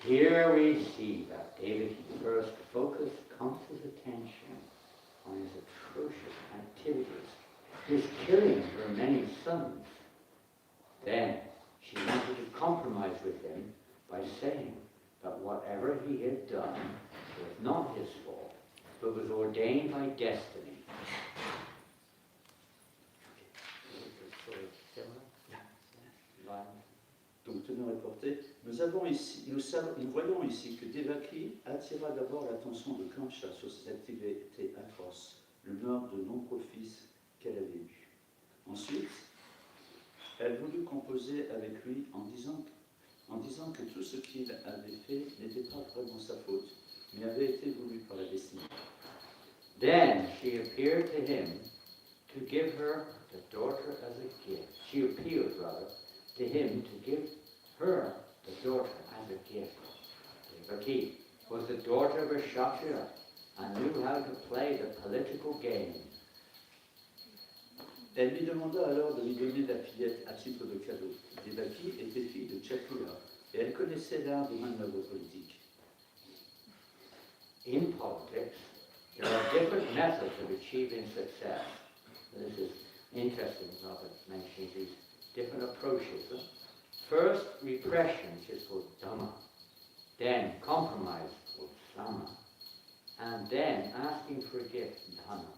Here we see that David first focused Kamsa's attention on his atrocious activities, his killing of her many sons. Then she wanted to compromise with him by saying that whatever he had done was not his fault, but was ordained by destiny. Donc, teneur est portée. Nous voyons ici que Devaki attira d'abord l'attention de Kamsa sur ses activités atroces, le meurtre de nombreux fils qu'elle avait eus. Ensuite, elle voulut composer avec lui en disant que tout ce qu'il avait fait n'était pas vraiment sa faute, mais avait été voulu par la destinée. Then she appeared to him to give her the daughter as a gift. She appealed, rather, to him to give her the daughter as a gift. Devaki was the daughter of a Kshatriya and knew how to play the political game. Elle lui demanda alors de lui donner la fillette à titre de cadeau. Devaki était fille de Kshatriya et elle connaissait l'art des manœuvres politiques. In politics, there are different methods of achieving success. This is interesting, Robert mentioning these different approaches. First, repression is called dhamma. Then, compromise, called sama. And then, asking for a gift, dhana.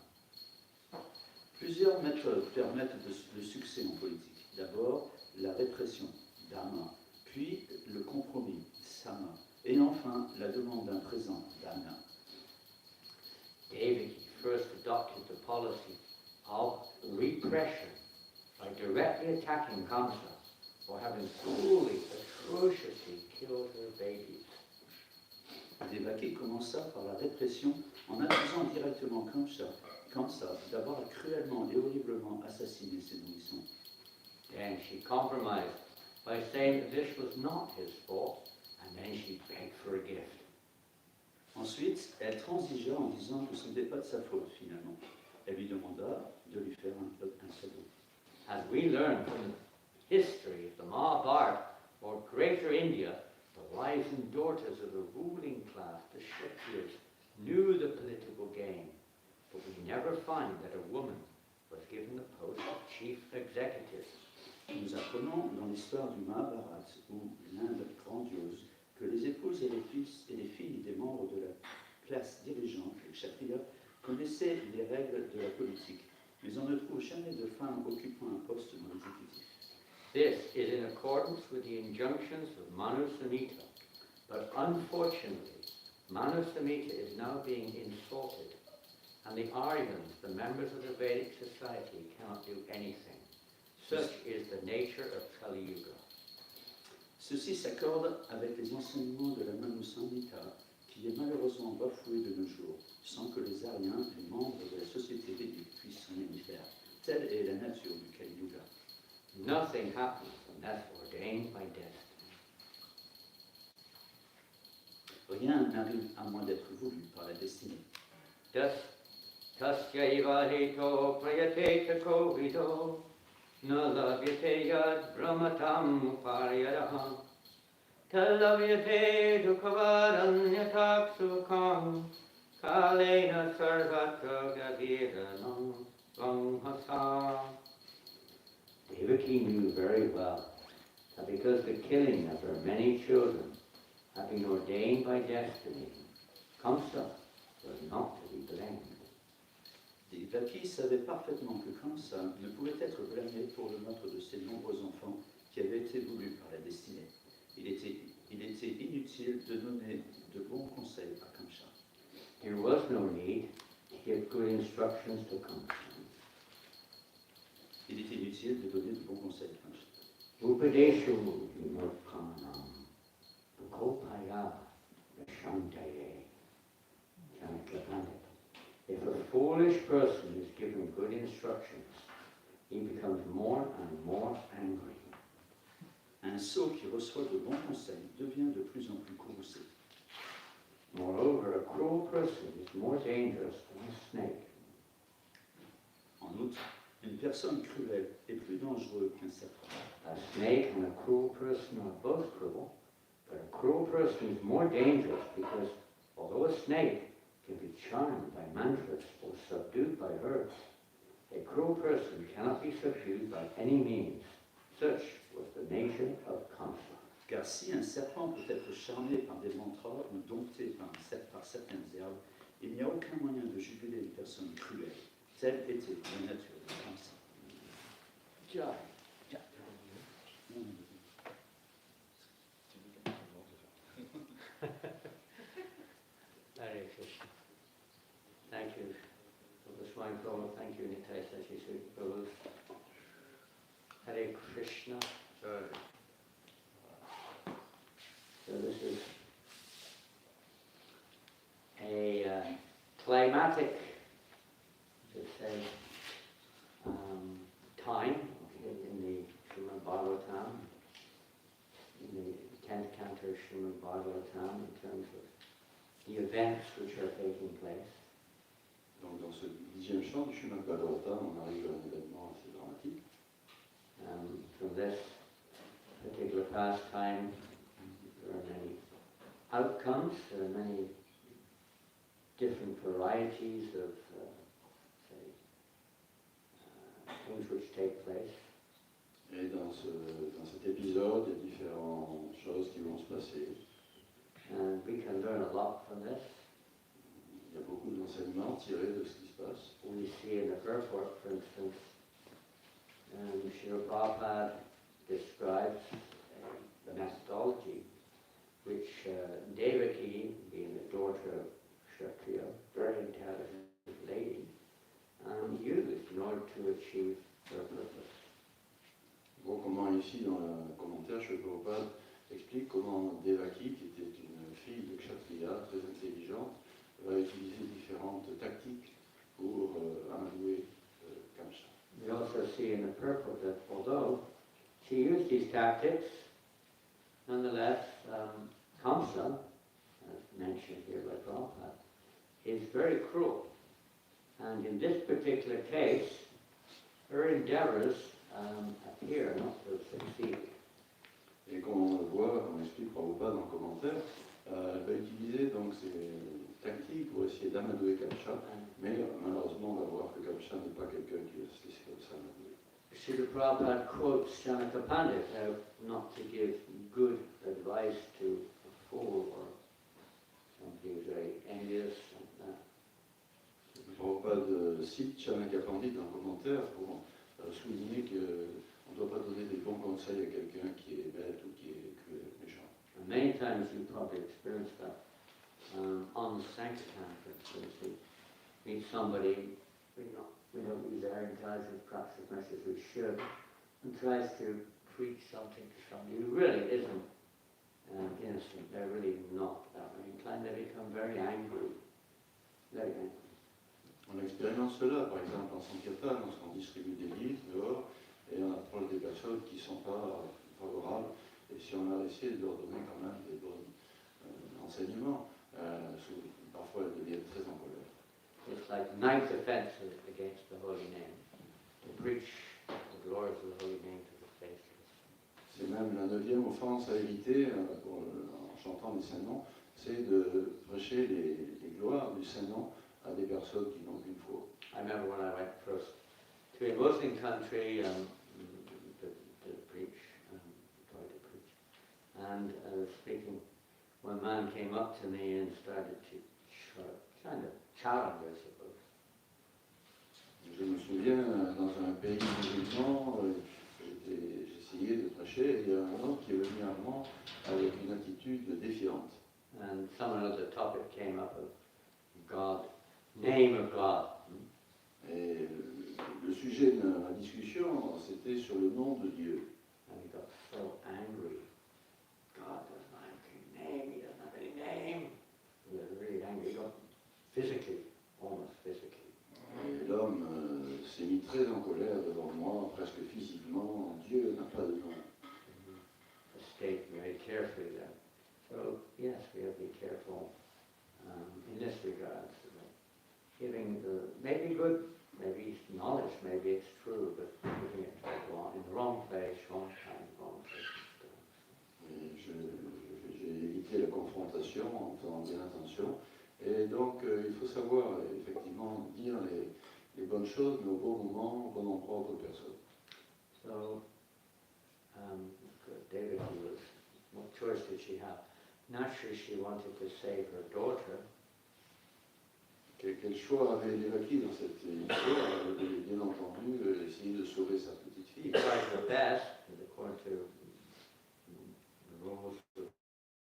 Plusieurs méthodes permettent le succès en politique. D'abord, la répression, dhamma, puis le compromis, sama, et enfin la demande d'un présent, dhana. David first adopted the policy of repression by directly attacking Kamsa for having cruelly, atrociously killed her babies. Devaki commença par la répression en accusant directement Kamsa d'avoir cruellement et horriblement assassiné ses nourrissons. Then she compromised by saying that this was not his fault, and then she begged for a gift. Ensuite, elle transigea en disant que ce n'était pas de sa faute finalement. Elle lui demanda de lui faire un cadeau. As we learn from the history of the Mahabharata or Greater India, the wives and daughters of the ruling class, the Kshatriyas, knew the political game, but we never find that a woman was given the post of chief executive. Nous apprenons dans l'histoire du Mahabharata ou l'Inde grandiose que les épouses et les filles des membres de la classe dirigeante, les Kshatriyas, connaissaient les règles de la politique, mais on ne trouve jamais de femmes occupant un poste dans l'exécutif. This is in accordance with the injunctions of Manu Samhita, but unfortunately, Manu Samhita is now being insulted, and the Aryans, the members of the Vedic society, cannot do anything. Such is the nature of Kali Yuga. Ceci s'accorde avec les enseignements de la Manu Samhita, qui est malheureusement bafoué de nos jours, sans que les Aryens, les membres de la société védique, puissent rien y faire. Telle est la nature du Kali Yuga. Nothing happens unless ordained by destiny. Rien n'arrive à moins d'être voulu par la destinée. Tasyaiva heto prayate tako vido na lavyate yad brahmatam uparyadaha talavyate dukavaranyatak sukham kalena sarvatra gaviranam vanghasa. Devaki knew very well that because the killing of her many children had been ordained by destiny, Kamsa was not to be blamed. Devaki savait parfaitement que Kamsa ne pouvait être blâmé pour le meurtre de ses nombreux enfants qui avaient été voulus par la destinée. Il était inutile de donner de bons conseils à Kamsa. There was no need to give good instructions to Kamsa. Il est inutile de donner de bons conseils à Kamsa. Upadeshu vimurkanam bhukopaya vashantaye janakapandit. If a foolish person is given good instructions, he becomes more and more angry. Un sot qui reçoit de bons conseils devient de plus en plus courroucé. Moreover, a cruel person is more dangerous than a snake. En outre, une personne cruelle est plus dangereuse qu'un serpent. A snake and a cruel person are both cruel, But a cruel person is more dangerous because although a snake can be charmed by mantras or subdued by herbs, a cruel person cannot be subdued by any means. Such was the nature of Kamsa. Car si un serpent peut être charmé par des mantras ou dompté par certaines herbes, il n'y a aucun moyen de juguler une personne cruelle. Telle était la nature de Kamsa. Jai. Hare Krishna. Thank you, Goswami Prabhu. Thank you, Nitai Sachi Prabhu. Hare Krishna. So this is a climatic, to say, time in the Srimad Bhagavatam, in the 10th canto of Srimad Bhagavatam, in terms of the events which are taking place. Donc dans ce 10e chant du Srimad Bhagavatam, on arrive à un événement assez dramatique. From this particular pastime, there are many outcomes, there are many different varieties of, things which take place. Et dans cet épisode, il y a différentes choses qui vont se passer. And we can learn a lot from this. Il y a beaucoup d'enseignements tirés de ce qui se passe. We see in the purport, for instance, Srila Prabhupada describes the methodology which Devaki, being the daughter of Kshatriya, very intelligent lady, used in order to achieve her purpose. Bon, comment ici dans le commentaire, Srila Prabhupada explique comment Devaki, qui était une fille de Kshatriya, très intelligente, va utiliser différentes tactiques pour amadouer Kamsa. We also see in the purport that although she used these tactics, nonetheless, Kamsa, as mentioned here by Prabhupada, is very cruel. And in this particular case, her endeavors appear not to have succeeded. Et comme on le voit, comme explique Prabhupada dans le commentaire, elle va utiliser donc ces tactiques pour essayer d'amadouer Kamsa, mais malheureusement on va voir que Kamsa n'est pas quelqu'un qui va se laisser comme ça amadouer. Srila Prabhupada quotes Janaka Pandit not to give good advice to a fool or somebody who's very envious. Prabhupada cite Chanakya Pandit dans le commentaire pour souligner qu'on ne doit pas donner des bons conseils à quelqu'un qui est bête ou qui est cruel, méchant. And many times you probably experienced that. On the Sankirtan, for instance, we meet somebody, we don't use our intelligence perhaps as much as we should, and tries to preach something to somebody who really isn't innocent. They're really not that way inclined. They become very angry. Very angry. On expérimente cela, par exemple en Sankirtan, lorsqu'on distribue des livres dehors et on approche des personnes qui ne sont pas favorables, et si on a essayé de leur donner quand même des bons enseignements, parfois elles deviennent très en colère. It's like ninth offenses against the holy name. To preach the glories of the holy name to the faithless. C'est même la 9e offense à éviter en chantant les saints noms, c'est de prêcher les gloires du saint nom à des personnes qui n'ont qu'une foi. I remember when I went first to a Muslim country to preach, tried to preach, and I was speaking. One man came up to me and started to kind of challenge, I suppose. Je me souviens, dans un pays musulman, j'essayais de prêcher et il y a un homme qui est venu à moi avec une attitude défiante. And some other topic came up of God, name of God. Et le sujet de la discussion, c'était sur le nom de Dieu. And he got so angry. God doesn't have any name, he doesn't have any name. He was really angry. He got physically, almost physically. Et l'homme s'est mis très en colère devant moi, presque physiquement. Dieu n'a pas de nom. To state very carefully that. So, yes, we have to be careful in this regard. So that giving maybe good, maybe knowledge, maybe it's true, but giving it in the wrong place, wrong time, wrong place. Et éviter la confrontation en faisant bien attention. Et donc, il faut savoir effectivement dire les bonnes choses, mais au bon moment, au bon endroit, aux bonnes personnes. So, David, what choice did she have? Naturally, she wanted to save her daughter. Quel choix avait Devaki dans cette histoire? Elle avait bien entendu essayer de sauver sa petite She fille. tried her best, according to the rules.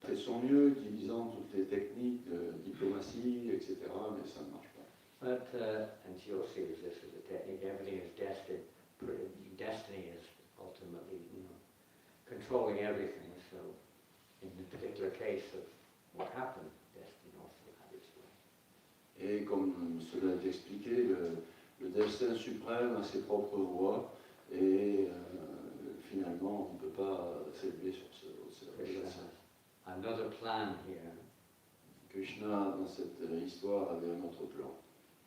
Elle fait son mieux, utilisant toutes les techniques de diplomatie, etc., mais ça ne marche pas. But, and she also uses this as a technique, everything is destined, destiny is ultimately, controlling everything. So, in the particular case of what happened, destiny also had its way. Et comme cela est expliqué, le destin suprême a ses propres voies, et finalement, on ne peut pas s'élever sur ce Krishna destin. has another plan here. Krishna, dans cette histoire, avait un autre plan.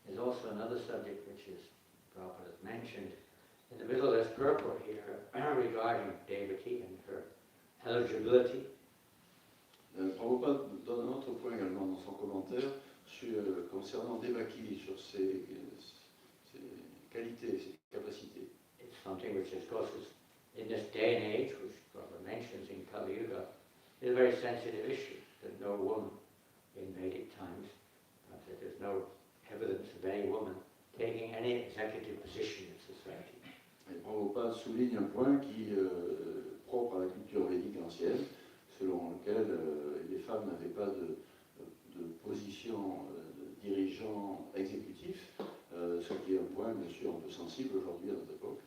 There's also another subject which is Prabhupada has mentioned in the middle of this purport here regarding Devaki and her eligibility. Prabhupada donne un autre point également dans son commentaire concernant Devaki, sur ses qualités, ses capacités. It's something which, of course, is in this day and age, which Prabhupada mentions in Kali Yuga, is a very sensitive issue. That no woman in Vedic times, that there's no evidence of any woman taking any executive position in society. Et Prabhupada souligne un point qui est propre à la culture védique ancienne, selon lequel les femmes n'avaient pas de position de dirigeant exécutif, ce qui est un point bien sûr un peu sensible aujourd'hui à notre époque.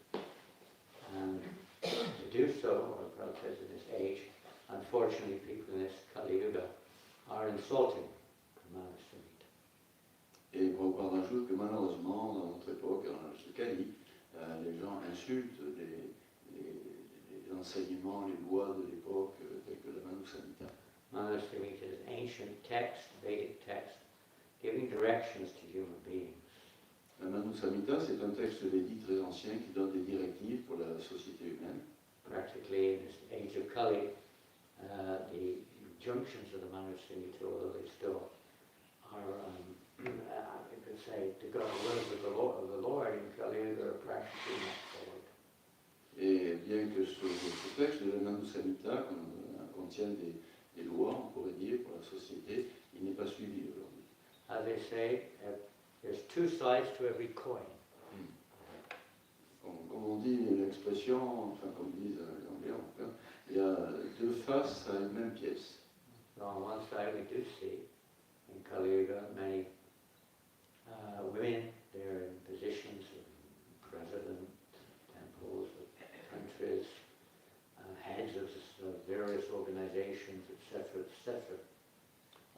And to do so, or Prabhupada says in this age, unfortunately people in this Kali Yuga are insulting Brahmana Samhita. Et Prabhupada rajoute que malheureusement, dans notre époque, dans ce Kali, les gens insultent les enseignements, les lois de l'époque, telles que la Manu Samhita. Manu Samhita is ancient text, Vedic text, giving directions to human beings. La Manu Samhita, c'est un texte védique très ancien qui donne des directives pour la société humaine. Practically in this age of Kali, the injunctions of the Manu Samhita, although they still are, I could say, to go the words of the Lord in Kali Yuga are practically not followed. Et bien que ce texte de la Manu Samhita contienne des lois, on pourrait dire, pour la société, il n'est pas suivi aujourd'hui. As they say, there's two sides to every coin. Comme on dit l'expression, enfin comme disent les Anglais en tout cas, il y a deux faces à une même pièce. So on one side we do see, in Kali Yuga, many women, they're in positions of president, temples, of countries, heads of various organizations, etc., etc.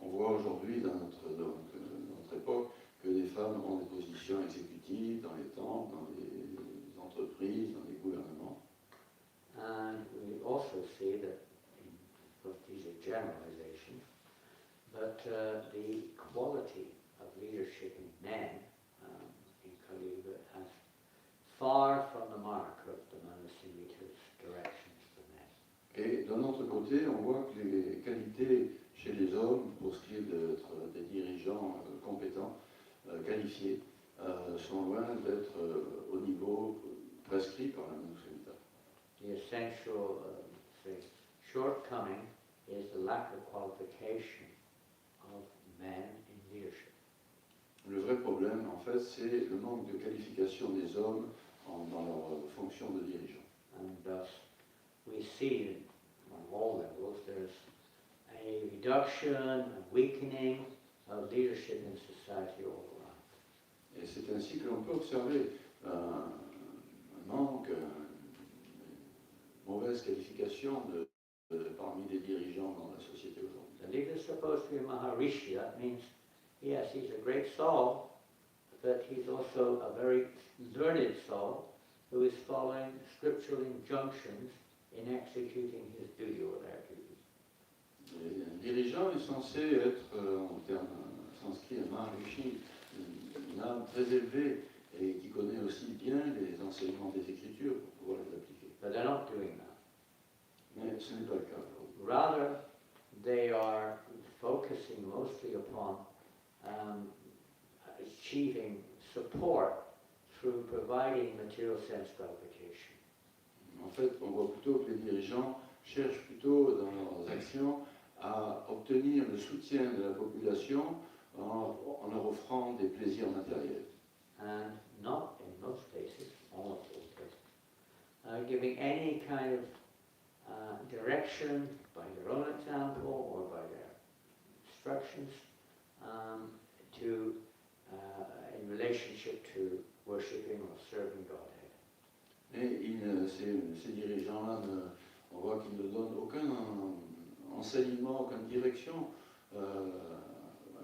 On voit aujourd'hui dans notre époque que les femmes ont des positions exécutives dans les temples, dans les entreprises, dans les gouvernements. And we also see that, of course these are generalizations, but the quality of leadership in men in Kali Yuga has far from the mark of the Manu Samhita's directions for men. Et d'un autre côté, on voit que les qualités chez les hommes, pour ce qui est d'être des dirigeants compétents, qualifiés, sont loin d'être au niveau prescrit par la Manu Samhita. The essential shortcoming is the lack of qualification of men in leadership. Le vrai problème, en fait, c'est le manque de qualification des hommes dans leur fonction de dirigeant. And thus, we see on all levels there's a reduction, a weakening of leadership in society all around. Et c'est ainsi que l'on peut observer un manque, une mauvaise qualification parmi les dirigeants dans la société aujourd'hui. The leader is supposed to be Maharishi. That means, yes, he's a great soul, but he's also a very learned soul who is following scriptural injunctions in executing his duty or their duties. Et un dirigeant est censé être, en termes sanskrit, un maharishi, une âme très élevée et qui connaît aussi bien les enseignements des Écritures pour pouvoir les appliquer. But they're not doing that. Mais ce n'est pas le cas aujourd'hui. Rather, they are focusing mostly upon achieving support through providing material sense gratification. En fait, on voit plutôt que les dirigeants cherchent plutôt dans leurs actions à obtenir le soutien de la population en leur offrant des plaisirs matériels. And not in most cases, all of those cases, giving any kind of direction by their own example or by their instructions in relationship to worshipping or serving Godhead. Et ces dirigeants-là, on voit qu'ils ne donnent aucun enseignement, aucune direction à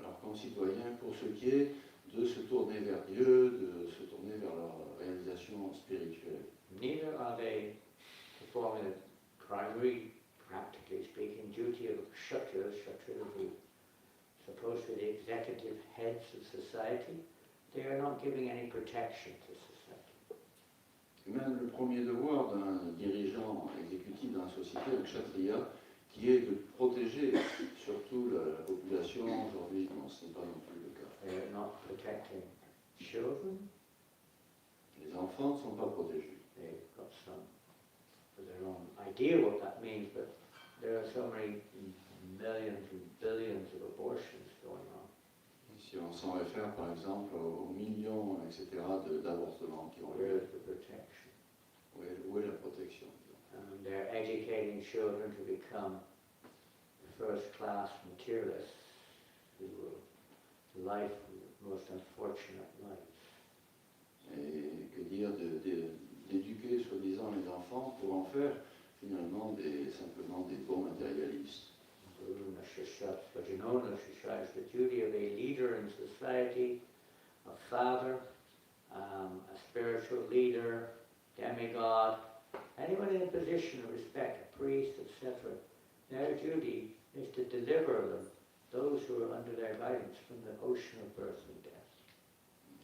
leurs concitoyens pour ce qui est de se tourner vers Dieu, de se tourner vers leur réalisation spirituelle. Neither are they performing the primary, practically speaking, duty of Kshatriyas. Kshatriyas are supposed to be the executive heads of society. They are not giving any protection to society. Même le premier devoir d'un dirigeant exécutif dans la société, un kshatriya, qui est de protéger surtout la population aujourd'hui, non, ce n'est pas non plus le cas. They are not protecting children. Les enfants ne sont pas protégés. They've got some of their own idea what that means, but there are so many millions and billions of abortions going on. Si on s'en réfère par exemple aux millions, etc., d'avortements qui ont Where lieu, is the protection? où est la protection? They're educating children to become first-class materialists who will life the most unfortunate lives. Et que dire d'éduquer soi-disant les enfants pour en faire finalement simplement des bons matérialistes. Janananda is the duty of a leader in society, a father, a spiritual leader, demigod, anyone in a position of respect, a priest, etc. Their duty is to deliver them, those who are under their guidance, from the ocean of birth and death.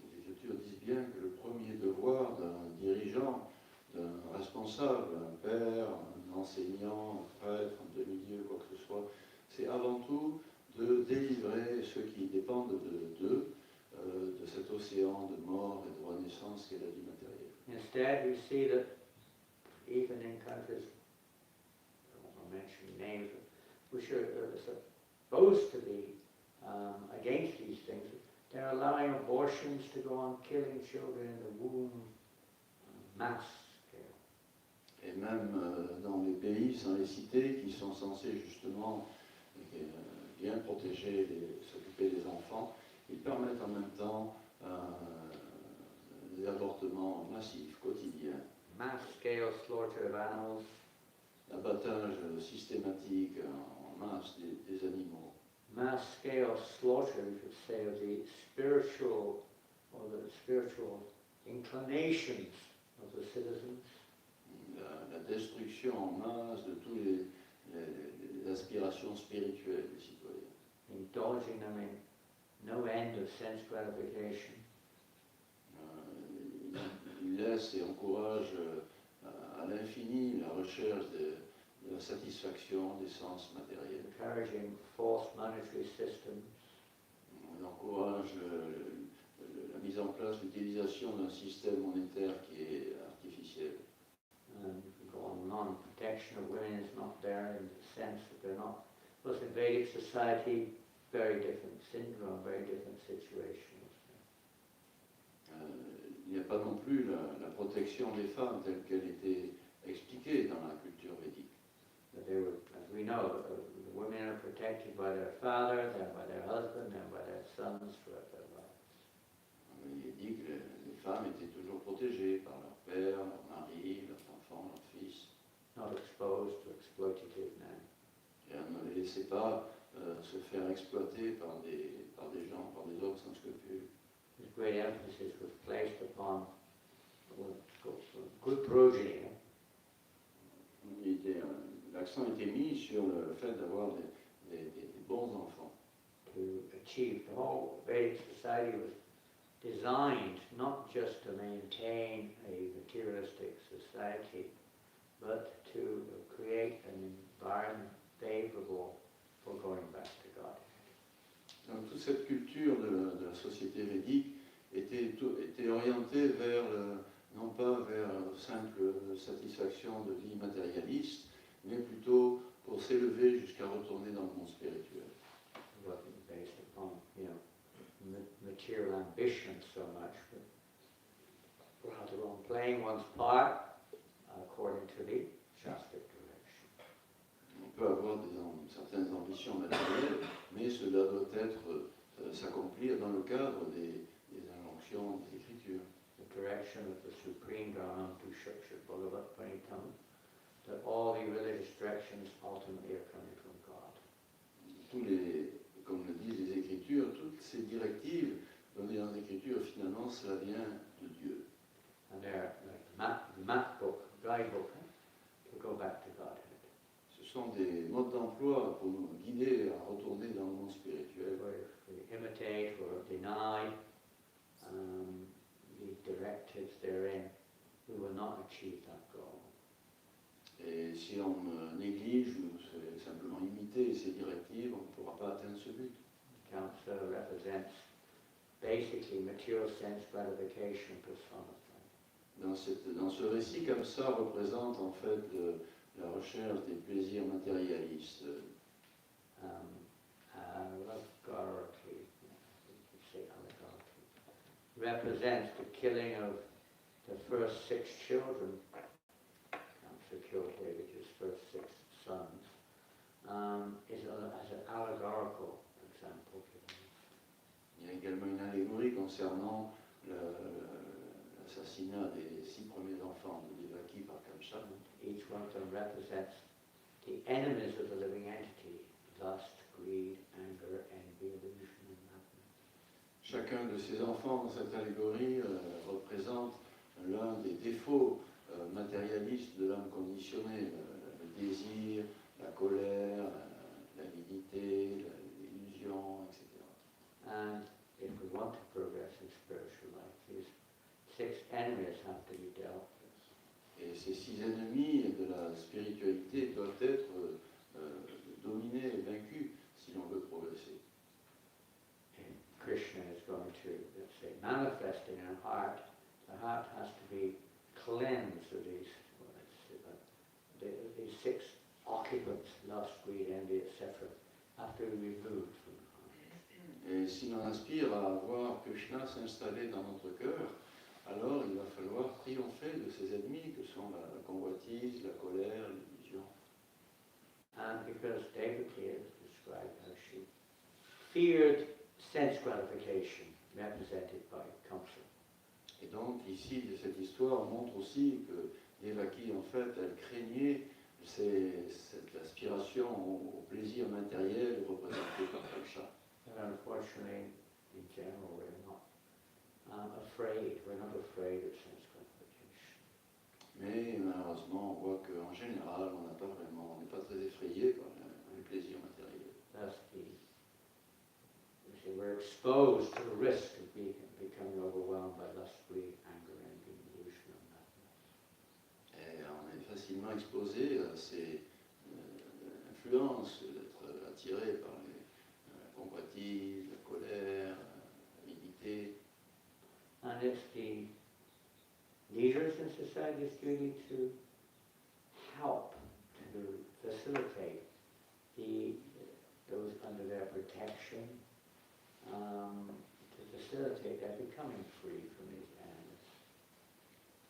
Les Écritures disent bien que le premier devoir d'un dirigeant, d'un responsable, un père, un enseignant, un prêtre, un demi-dieu, quoi que ce soit, c'est avant tout de délivrer ceux qui dépendent d'eux de cet océan de mort et de renaissance qu'est la vie matérielle. Instead, we see that even in countries, I won't mention names, which are supposed to be against these things, they're allowing abortions to go on, killing children in the womb, mass scale. Et même dans les pays, sans les citer, qui sont censés justement bien protéger, s'occuper des enfants, ils permettent en même temps des avortements massifs, quotidiens. Mass scale slaughter of animals. L'abattage systématique en masse des animaux. Mass scale slaughter, you could say, of the spiritual inclinations of the citizens. La destruction en masse de toutes les aspirations spirituelles des citoyens. Indulging them in no end of sense gratification. Il laisse et encourage à l'infini la recherche de la satisfaction des sens matériels. Encouraging false monetary systems. Il encourage la mise en place, l'utilisation d'un système monétaire qui est artificiel. And go on and on. Protection of women is not there in the sense that they're not. Plus in Vedic society, very different syndrome, very different situations. Il n'y a pas non plus la protection des femmes telle qu'elle était expliquée dans la culture védique. But they were, as we know, the women are protected by their father, then by their husband, then by their sons throughout their lives. Il est dit que les femmes étaient toujours protégées par leur père, leur mari, leurs enfants, leurs fils. Not exposed to exploitative men. Et on ne les laissait pas se faire exploiter par des gens, par des hommes sans scrupules. Great emphasis was placed upon good progeny. L'accent était mis sur le fait d'avoir des bons enfants. To achieve the whole Vedic society was designed not just to maintain a materialistic society, but to create an environment favorable for going back to God. Donc toute cette culture de la société védique était orientée vers, non pas vers simple satisfaction de vie matérialiste, mais plutôt pour s'élever jusqu'à retourner dans le monde spirituel. It wasn't based upon, material ambition so much, but rather on playing one's part according to the Shastic direction. On peut avoir certaines ambitions matérielles, mais cela doit s'accomplir dans le cadre des injonctions des Écritures. The direction of the Supreme Janananda Bhagavat Panitam, that all the religious directions ultimately are coming from God. Comme le disent les Écritures, toutes ces directives données dans les Écritures, finalement, cela vient de Dieu. And they're like the map book, guidebook, to go back to Godhead. Ce sont des modes d'emploi pour nous guider à retourner dans le monde spirituel. If we imitate or deny the directives therein, we will not achieve that goal. Et si on néglige ou simplement imiter ces directives, on ne pourra pas atteindre ce but. Counsel represents basically material sense gratification personified. Dans ce récit comme ça représente en fait la recherche des plaisirs matérialistes. Allegorically, you could say allegorically, represents the killing of the first 6 children. Counsel killed David's first 6 sons. As an allegorical example. Il y a également une allégorie concernant l'assassinat des 6 premiers enfants de Devaki par Kamsa. Each one of them represents the enemies of the living entity: lust, greed, anger, envy, illusion, and madness. Chacun de ces enfants dans cette allégorie représente l'un des défauts matérialistes de l'âme conditionnée, le désir, la colère, l'avidité, l'illusion, etc. And if we want to progress in spiritual life, these 6 enemies have to be dealt with. Et ces 6 ennemis de la spiritualité doivent être dominés et vaincus si l'on veut progresser. If Krishna is going to, let's say, manifest in our heart, the heart has to be cleansed of these 6 occupants, lust, greed, envy, etc., have to be removed from the heart. Et si l'on aspire à voir Krishna s'installer dans notre cœur, alors il va falloir triompher de ces ennemis que sont la convoitise, la colère, l'illusion. And because Devaki is described how she feared sense gratification, represented by Kamsa. Et donc ici, cette histoire montre aussi que Devaki, en fait, elle craignait cette aspiration au plaisir matériel représenté par Kamsa. And unfortunately, in general, we're not afraid. We're not afraid of sense gratification. Mais malheureusement, on voit qu'en général, on n'est pas très effrayé par les plaisirs matériels. Thus, we're exposed to the risk of becoming overwhelmed by lust, greed, anger, envy, illusion, and madness. Et on est facilement exposé à ces influences, d'être attiré par la convoitise, la colère, l'avidité. And it's the leaders in society's duty to help, to facilitate those under their protection, to facilitate their becoming free from these enemies.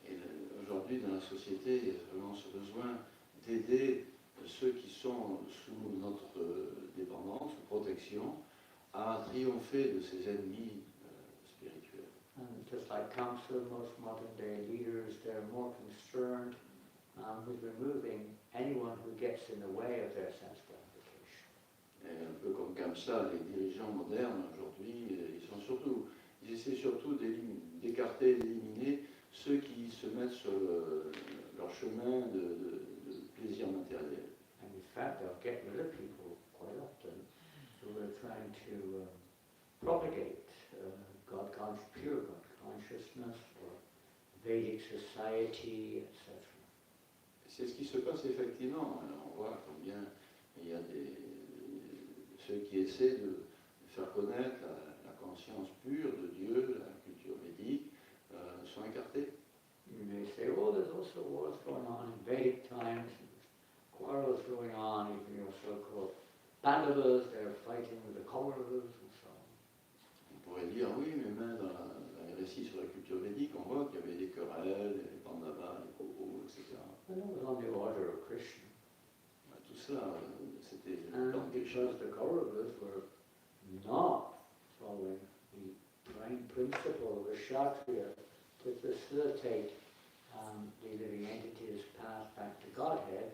Et aujourd'hui, dans la société, il y a vraiment ce besoin d'aider ceux qui sont sous notre dépendance, sous protection, à triompher de ces ennemis spirituels. And just like counsel, most modern day leaders, they're more concerned with removing anyone who gets in the way of their sense gratification. Et un peu comme Kamsa, les dirigeants modernes aujourd'hui, ils essaient surtout d'écarter, d'éliminer ceux qui se mettent sur leur chemin de plaisir matériel. And in fact, they'll get rid of people quite often who are trying to propagate pure God consciousness or Vedic society, etc. C'est ce qui se passe effectivement. On voit combien il y a des ceux qui essaient de faire connaître la conscience pure de Dieu, la culture védique, sont écartés. You may say, oh, there's also wars going on in Vedic times, quarrels going on, even your so-called Pandavas, they're fighting with the Kauravas and so on. On pourrait dire, oui, mais même dans les récits sur la culture védique, on voit qu'il y avait des querelles, les Pandavas, les Kaurus, etc. And that was on the order of Krishna. Tout cela, c'était le And plan de Krishna. because the Kauravas were not following the prime principle of the Kshatriya to facilitate the living entity's path back to Godhead,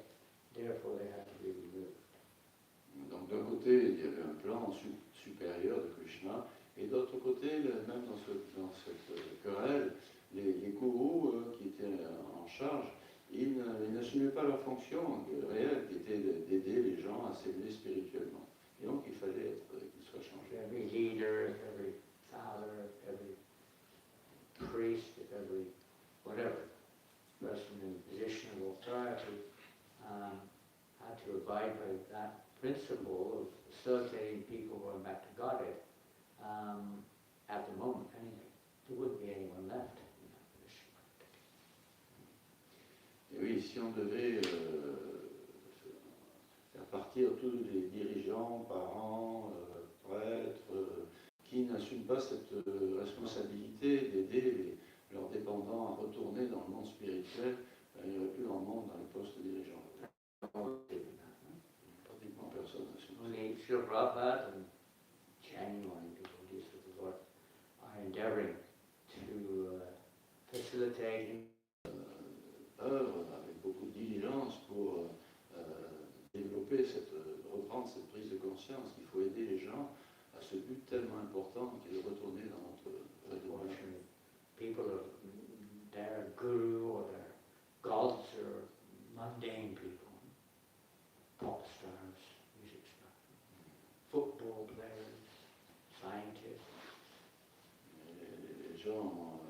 therefore they had to be removed. Donc d'un côté, il y avait un plan supérieur de Krishna, et d'autre côté, même dans cette querelle, les gourous qui étaient en charge, ils n'assumaient pas leur fonction réelle, qui était d'aider les gens à s'élever spirituellement. Et donc il fallait qu'ils soient changés. Every leader, every father, every priest, every whatever person in position of authority had to abide by that principle of facilitating people going back to Godhead at the moment anyway. There wouldn't be anyone left in that position. Et oui, si on devait faire partir tous les dirigeants, parents, prêtres, qui n'assument pas cette responsabilité d'aider leurs dépendants à retourner dans le monde spirituel, il n'y aurait plus grand monde dans les postes dirigeants. Pratiquement personne n'assume. Only Srila Prabhupada and genuine devotees of the Lord are endeavoring to facilitate œuvre avec beaucoup de diligence pour développer reprendre cette prise de conscience qu'il faut aider les gens à ce but tellement important qui est de retourner dans notre unfortunately, people of their guru or their gods are mundane people, pop stars, music stars, football players, scientists. Les gens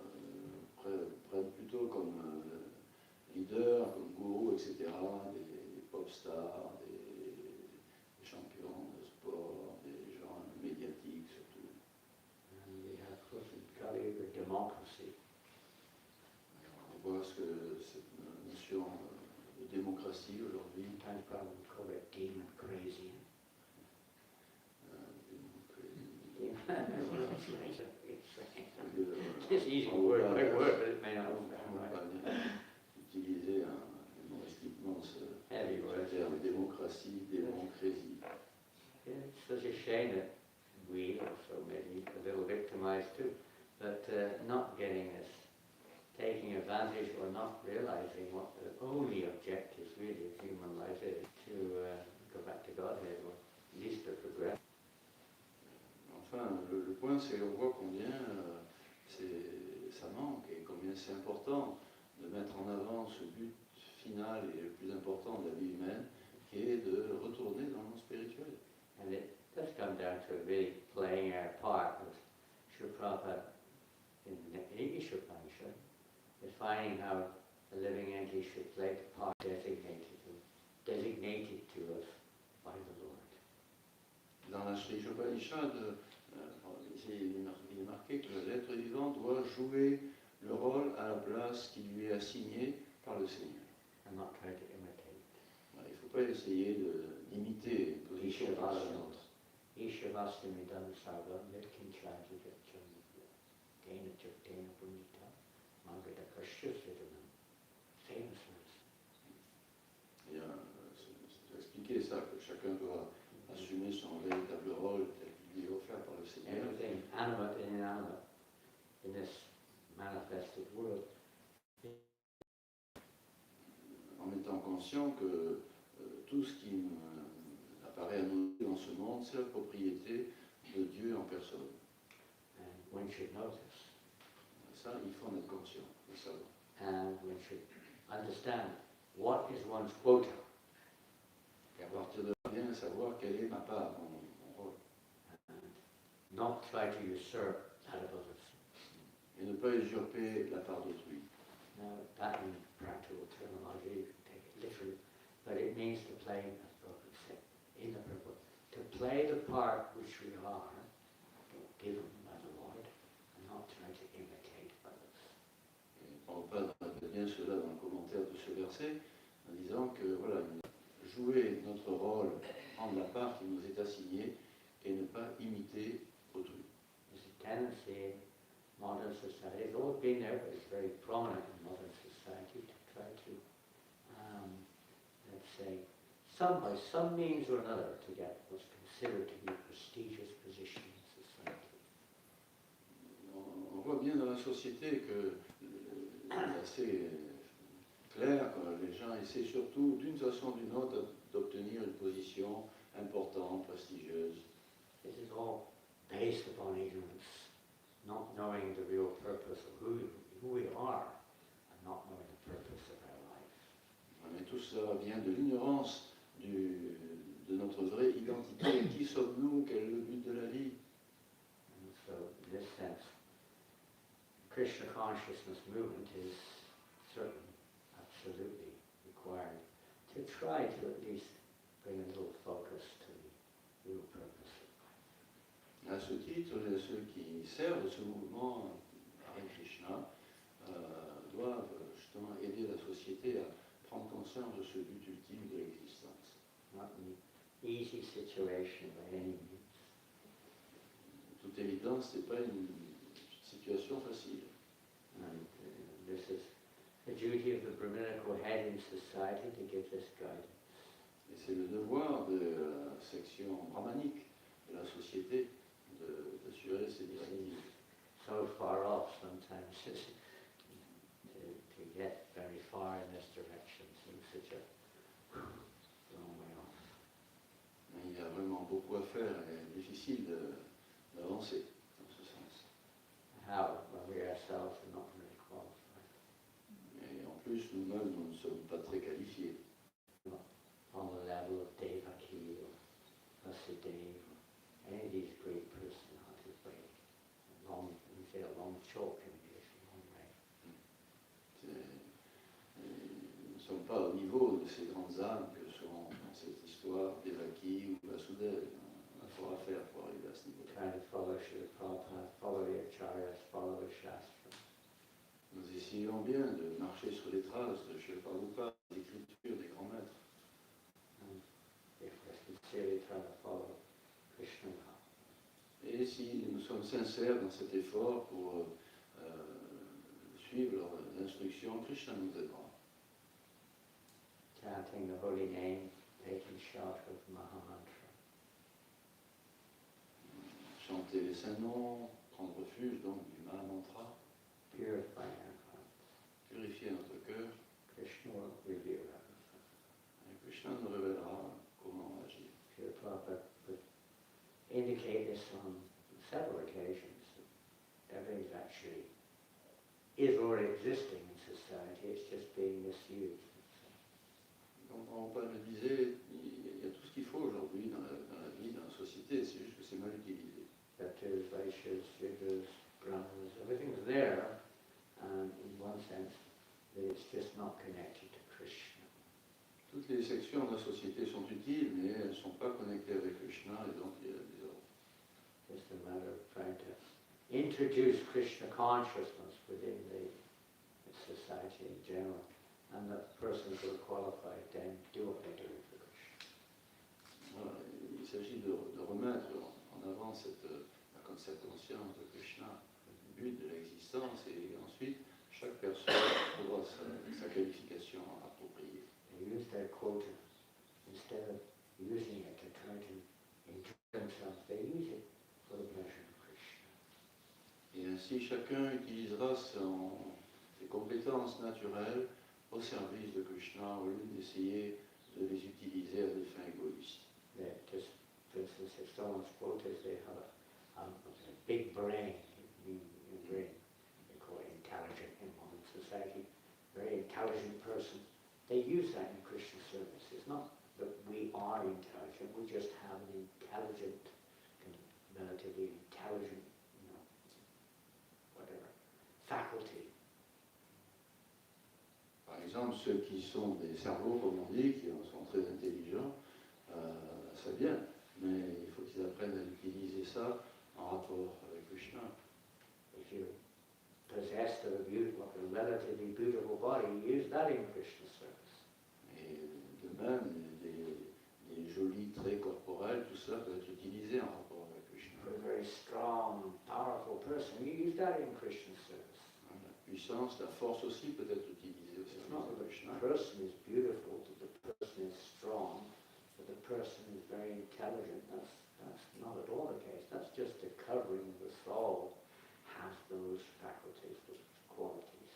prennent plutôt comme leaders, comme gourous, etc., des pop stars, des champions de sport, des gens médiatiques surtout. And we have, of course, in Kali, the democracy. On voit ce que cette notion de démocratie aujourd'hui. Sometimes probably call it demon crazy. It's an easy word, quick word, but it may not sound right. Utiliser humoristiquement ce Heavy word. terme démocratie, démocratie. It's such a shame that we also maybe a little victimized too, but not getting this, taking advantage or not realizing what the only objective really of human life is, to go back to Godhead or at least to progress. Enfin, le point, c'est qu'on voit combien ça manque et combien c'est important de mettre en avant ce but final et le plus important de la vie humaine, qui est de retourner dans le monde spirituel. And it does come down to really playing our part, as Srila Prabhupada in the ISKCON defining how a living entity should play the part designated to us by the Lord. Dans la Sri Upanishad, il est marqué que l'être vivant doit jouer le rôle à la place qui lui est assignée par le Seigneur. I'm not trying to imitate. Il ne faut pas essayer d'imiter une position par la nôtre. Ishavastami Dhansava, Nitkin Chaji Gachan, Dana Chaktena Punita, Mangata Kashya Siddhanam. Famous verse. Et c'est expliquer ça, que chacun doit assumer son véritable rôle tel qu'il lui est offert par le Seigneur. Everything animate and inanimate in this manifested world. En étant conscient que tout ce qui apparaît à nous dans ce monde, c'est la propriété de Dieu en personne. And one should know this. Ça, il faut en être conscient, le savoir. And one should understand what is one's quota. Et à partir de là, bien savoir quelle est ma part, mon rôle. And not try to usurp that of others. Et ne pas usurper la part d'autrui. Now, that in practical terminology, you can take it literally, but it means to play, as Prabhupada said, in the purpose, to play the part which we are, given by the Lord, and not try to imitate others. Et Paul répète bien cela dans le commentaire de ce verset, en disant que voilà, jouer notre rôle, prendre la part qui nous est assignée, et ne pas imiter autrui. There's a tendency in modern society, it's always been there, but it's very prominent in modern society, to try to, let's say, by some means or another, to get what's considered to be a prestigious position in society. On voit bien dans la société que c'est assez clair que les gens essaient surtout, d'une façon ou d'une autre, d'obtenir une position importante, prestigieuse. This is all based upon ignorance, not knowing the real purpose of who we are, and not knowing the purpose of our life. Mais tout cela vient de l'ignorance de notre vraie identité. Qui sommes-nous? Quel est le but de la vie? And so, in this sense, Krishna consciousness movement is certainly, absolutely required to try to at least bring a little focus to the real purpose of life. À ce titre, ceux qui servent ce mouvement Hare Krishna doivent justement aider la société à prendre conscience de ce but ultime de l'existence. Not an easy situation by any means. De toute évidence, ce n'est pas une situation facile. And this is the duty of the Brahminical head in society to give this guidance. Et c'est le devoir de la section brahmanique de la société d'assurer ces directives. So far off sometimes to get very far in this direction seems such a long way off. Mais il y a vraiment beaucoup à faire et difficile d'avancer dans ce sens. How, when we ourselves are not really qualified. Et en plus, nous-mêmes, nous ne sommes pas très qualifiés. On the level of Devaki or Vasudeva or any of these great personalities, by we say a long chalk in English, a long way. Nous ne sommes pas au niveau de ces grandes âmes que sont dans cette histoire d'Evaki ou Vasudeva. On a fort à faire pour arriver à ce niveau-là. Trying to follow Srila Prabhupada, follow the acharyas, follow the shastras. Nous essayons bien de marcher sur les traces de Srila Prabhupada, des écritures des grands maîtres. And if we're sincerely trying to follow Krishna, Et si nous sommes sincères dans cet effort pour suivre leurs instructions, Krishna nous aidera. chanting the holy name, taking shout of Mahamantra. Chanter les saints noms, prendre refuge donc du Mahamantra, Purify our hearts. purifier notre cœur, Krishna will reveal everything. et Krishna nous révélera comment agir. Srila Prabhupada would indicate this on several occasions. Everything is already existing in society, it's just being misused. Donc on le disait, il y a tout ce qu'il faut aujourd'hui dans la vie, dans la société, c'est juste que c'est mal utilisé. Satyas, Vaishyas, Shudras, Brahmanas, everything's there, and in one sense, it's just not connected to Krishna. Toutes les sections de la société sont utiles, mais elles ne sont pas connectées avec Krishna et donc il y a des ordres. Just a matter of trying to introduce Krishna consciousness within the society in general, and the persons who are qualified then do what they're doing for Krishna. Voilà, il s'agit de remettre en avant cette conscience de Krishna, le but de l'existence, et ensuite chaque personne aura sa qualification appropriée. They use their quota. Instead of using it to try to enjoy themselves, they use it for the pleasure of Krishna. Et ainsi chacun utilisera ses compétences naturelles au service de Krishna au lieu d'essayer de les utiliser à des fins égoïstes. Just, for instance, if someone's quotas, they have a big brain, brain, they call it intelligent in modern society, very intelligent person. They use that in Krishna service. It's not that we are intelligent, we just have an intelligent, relatively intelligent, whatever, faculty. Par exemple, ceux qui sont des cerveaux, comme on dit, qui sont très intelligents, c'est bien, mais il ils apprennent à utiliser ça en rapport avec Krishna. If you possessed of a relatively beautiful body, use that in Krishna service. Et de même, des jolis traits corporels, tout ça peut être utilisé en rapport avec Krishna. For a very strong, powerful person, you use that in Krishna service. La puissance, la force aussi peut être utilisée au It's service not de that Krishna. the person is beautiful, that the person is strong, that the person is very intelligent. That's not at all the case. That's just a covering of the soul has those faculties, those qualities.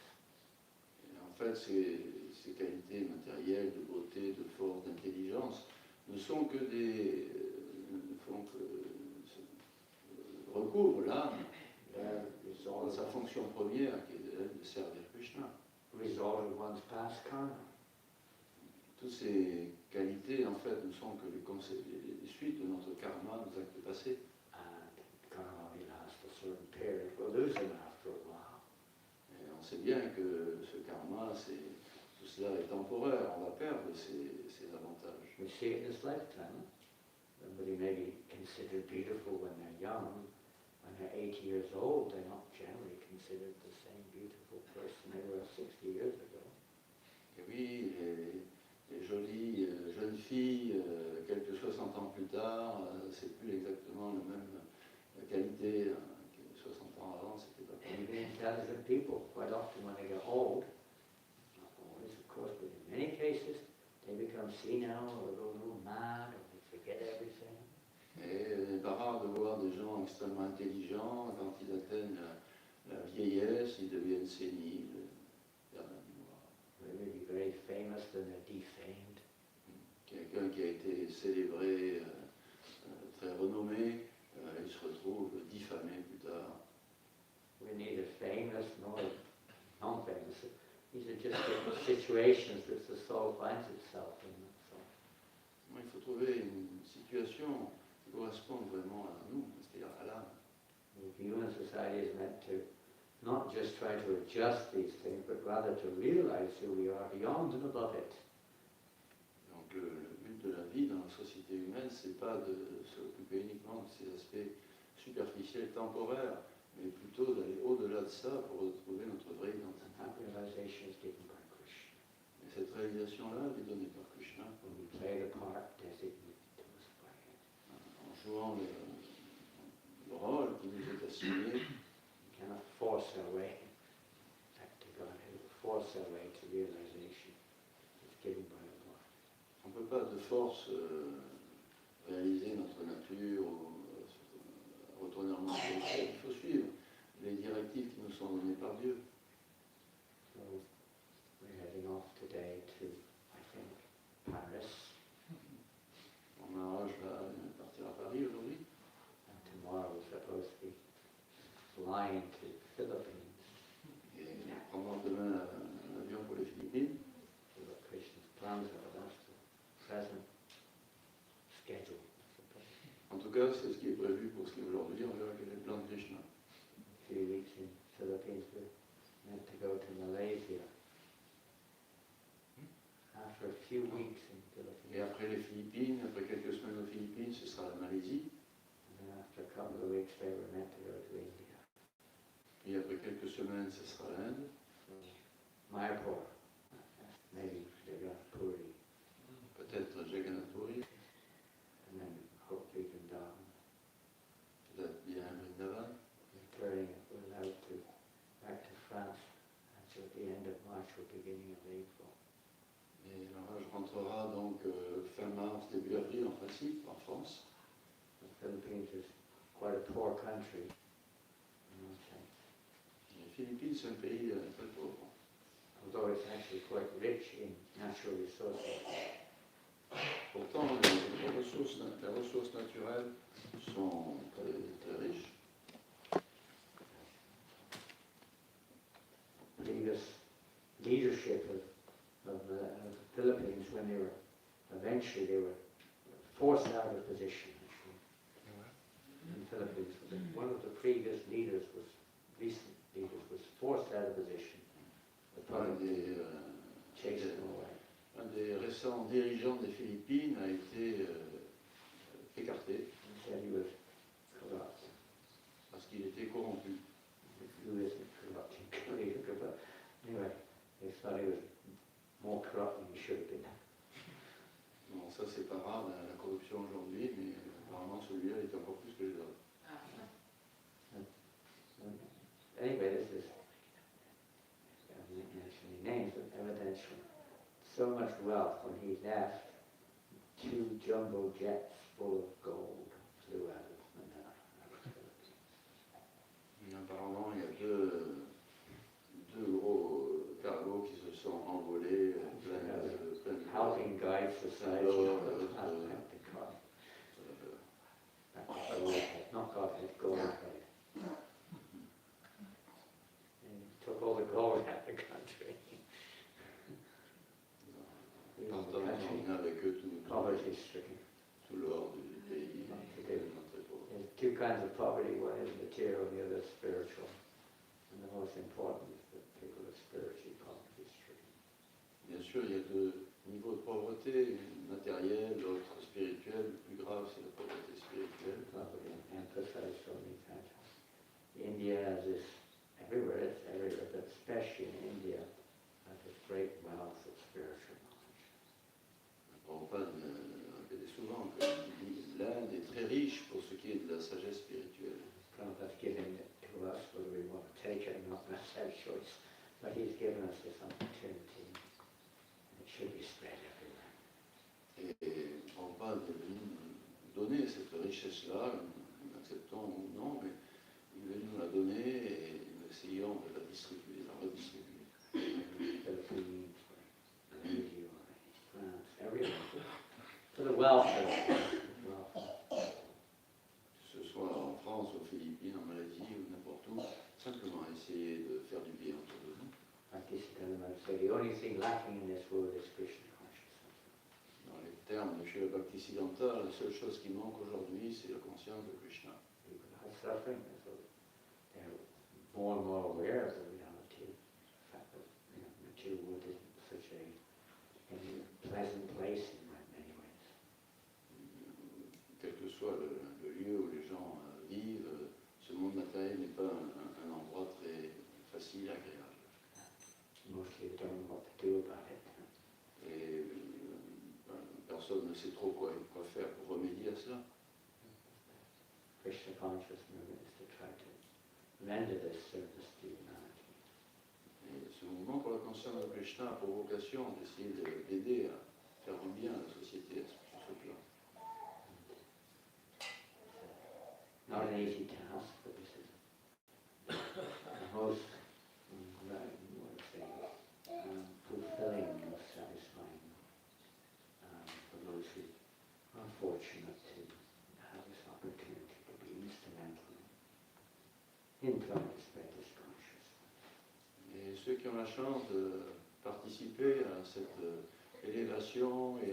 Et en fait, ces qualités matérielles de beauté, de force, d'intelligence ne sont que recouvrent l'âme dans sa fonction première qui est de servir Krishna. Result of one's past karma. Toutes ces qualités, en fait, ne sont que les suites de notre karma, nos actes passés. And karma only lasts a certain period. We'll lose them after a while. Et on sait bien que ce karma, tout cela est temporaire, on va perdre ces avantages. We see it in this lifetime. Somebody may be considered beautiful when they're young. When they're 80 years old, they're not generally considered the same beautiful person they were 60 years ago. Et oui, les jolies jeunes filles, quelques 60 ans plus tard, c'est plus exactement la même qualité que 60 ans avant, c'était pas pareil. Even intelligent people, quite often when they get old, not always of course, but in many cases, they become senile or go a little mad or they forget everything. Et il n'est pas rare de voir des gens extrêmement intelligents, quand ils atteignent la vieillesse, ils deviennent séniles, perdent la mémoire. They may be very famous, then they're defamed. Quelqu'un qui a été célébré, très renommé, il se retrouve diffamé plus tard. We're neither famous nor non-famous. These are just different situations that the soul finds itself in. So Il faut trouver une situation qui corresponde vraiment à nous, c'est-à-dire à l'âme. the human society is meant to not just try to adjust these things, but rather to realize who we are beyond and above it. Donc le but de la vie dans la société humaine, c'est pas de s'occuper uniquement de ces aspects superficiels, temporaires, mais plutôt d'aller au-delà de ça pour retrouver notre vraie And identité. that realization is given by Krishna. Et cette réalisation-là, elle est donnée par Krishna, When we play the part designated to us by him. en jouant le rôle qui nous est assigné. We cannot force our way back to Godhead, force our way to realization. It's given by the Lord. On ne peut pas de force réaliser notre nature ou retourner en notre nature. Il faut suivre les directives qui nous sont données par Dieu. So we're heading off today to, I think, Paris. On arrange à partir à Paris aujourd'hui. And tomorrow we're supposed to be flying to Philippines. Et prendre demain un avion pour les Philippines. See what Krishna's plans are. That's the present schedule. En tout cas, c'est ce qui est prévu pour ce qui est aujourd'hui. On verra quel est le plan de Krishna. A few weeks in Philippines, we're meant to go to Malaysia. After a few weeks in Et Philippines, après les Philippines, après quelques semaines aux Philippines, ce sera la Malaisie. and then after a couple of weeks, they were meant to go to India. Et après quelques semaines, ce sera l'Inde. Mayapur, maybe Puri, Peut-être Jagannath Puri, and then hopefully Vrindavan. peut-être bien Vrindavan. Returning out to back to France, and so at the end of March or beginning of April. Et l'orage rentrera donc fin mars, début avril en principe, en France. The Philippines is quite a poor country, in one sense, Les Philippines, c'est un pays très pauvre. although it's actually quite rich in natural resources. Pourtant, les ressources naturelles sont très, très riches. Previous leadership of the Philippines, when they were eventually forced out of position. Actually, in the Philippines, one of the previous leaders recent leaders was forced out of position. The Un public des, chased him away. un des récents dirigeants des Philippines a été écarté. He said he qu'il était corrompu. Who isn't corrupt and creative, but anyway, they thought he was more corrupt than he should have been. Bon, ça c'est pas rare la corruption aujourd'hui, mais apparemment celui-là il était encore plus que les autres. Anyway, this is, I won't mention any names, but evidentially, so much wealth when he left, 2 jumbo jets full of gold flew out of Manila. Apparemment, il y a deux gros cargos qui se sont envolés plein de Helping guide society d'or, at the car. Not God, it's gold head. And took all the gold out of the country. partant emmener avec eux tout Poverty stricken. l'or du pays. Vraiment très pauvre. There's 2 kinds of poverty, one is material, the other is spiritual. And the most important is that people are spiritually poverty stricken. Bien sûr, il y a 2 niveaux de pauvreté, matérielle, l'autre spirituelle. Le plus grave, c'est la pauvreté spirituelle. Poverty emphasized so many times. India has this, everywhere, but especially in India, has this great wealth of spiritual knowledge. Prabhupada répétait souvent que l'Inde est très riche pour ce qui est de la sagesse spirituelle. Prabhupada's giving it to us, whether we want to take it or not, that's our choice. But he's given us this opportunity, and it should be spread everywhere. Et Prabhupada est venu nous donner cette richesse-là, nous l'acceptons ou non, mais il veut nous la donner et nous essayons de la distribuer, de la redistribuer. Philippines, or India, or France, everywhere. For the welfare. Que ce soit en France, aux Philippines, en Malaisie ou n'importe où, simplement essayer de faire du bien autour de nous. Like this Janananda said, the only thing lacking in this world is Krishna consciousness. Dans les termes de Srila Bhaktisiddhanta, la seule chose qui manque aujourd'hui, c'est la conscience de Krishna. People are suffering, so they're more and more aware of the reality, the fact that material world isn't such a pleasant place in many ways. Quel que soit le lieu où les gens vivent, ce monde matériel n'est pas un endroit très facile et agréable. Mostly they don't know what to do about it. Et personne ne sait trop quoi faire pour remédier à cela. Krishna conscious movement is to try to render this service to humanity. Et ce mouvement pour la conscience de Krishna a pour vocation d'essayer d'aider à faire du bien à la société sur ce plan. Not an easy task, but this is the most fulfilling, most satisfying for those who are fortunate to have this opportunity to be instrumental in trying to spread this consciousness. Et ceux qui ont la chance de participer à cette élévation et